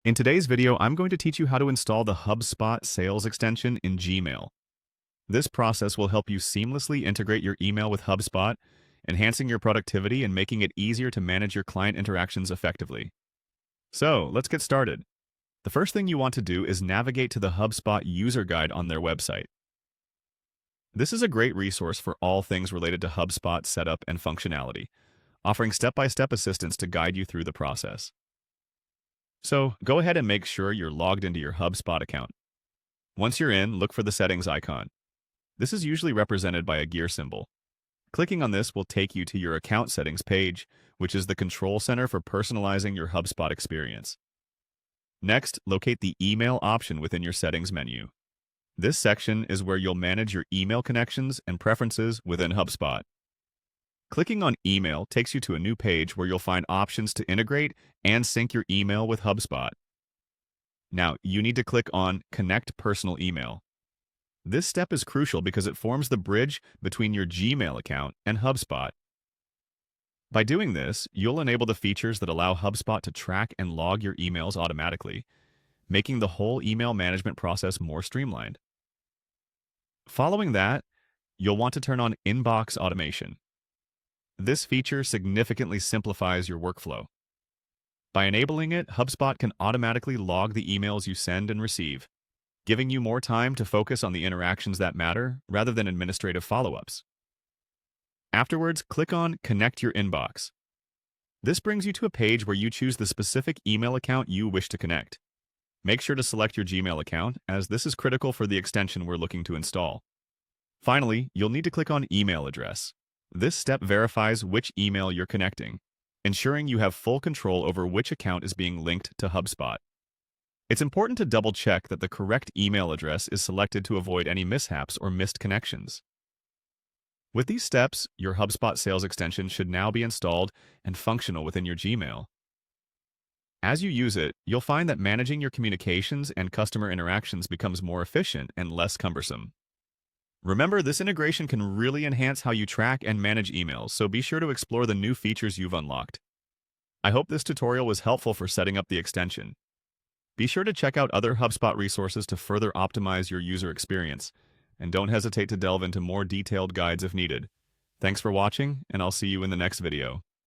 In today's video, I'm going to teach you how to install the HubSpot sales extension in Gmail. This process will help you seamlessly integrate your email with HubSpot, enhancing your productivity and making it easier to manage your client interactions effectively. So, let's get started. The first thing you want to do is navigate to the HubSpot user guide on their website. This is a great resource for all things related to HubSpot setup and functionality, offering step-by-step assistance to guide you through the process. So, go ahead and make sure you're logged into your HubSpot account. Once you're in, look for the settings icon. This is usually represented by a gear symbol. Clicking on this will take you to your account settings page, which is the control center for personalizing your HubSpot experience. Next, locate the email option within your settings menu. This section is where you'll manage your email connections and preferences within HubSpot. Clicking on Email takes you to a new page where you'll find options to integrate and sync your email with HubSpot. Now, you need to click on Connect Personal Email. This step is crucial because it forms the bridge between your Gmail account and HubSpot. By doing this, you'll enable the features that allow HubSpot to track and log your emails automatically, making the whole email management process more streamlined. Following that, you'll want to turn on Inbox Automation. This feature significantly simplifies your workflow. By enabling it, HubSpot can automatically log the emails you send and receive, giving you more time to focus on the interactions that matter rather than administrative follow-ups. Afterwards, click on Connect Your Inbox. This brings you to a page where you choose the specific email account you wish to connect. Make sure to select your Gmail account, as this is critical for the extension we're looking to install. Finally, you'll need to click on Email Address. This step verifies which email you're connecting, ensuring you have full control over which account is being linked to HubSpot. It's important to double-check that the correct email address is selected to avoid any mishaps or missed connections. With these steps, your HubSpot sales extension should now be installed and functional within your Gmail. As you use it, you'll find that managing your communications and customer interactions becomes more efficient and less cumbersome. Remember, this integration can really enhance how you track and manage emails, so be sure to explore the new features you've unlocked. I hope this tutorial was helpful for setting up the extension. Be sure to check out other HubSpot resources to further optimize your user experience, and don't hesitate to delve into more detailed guides if needed. Thanks for watching, and I'll see you in the next video.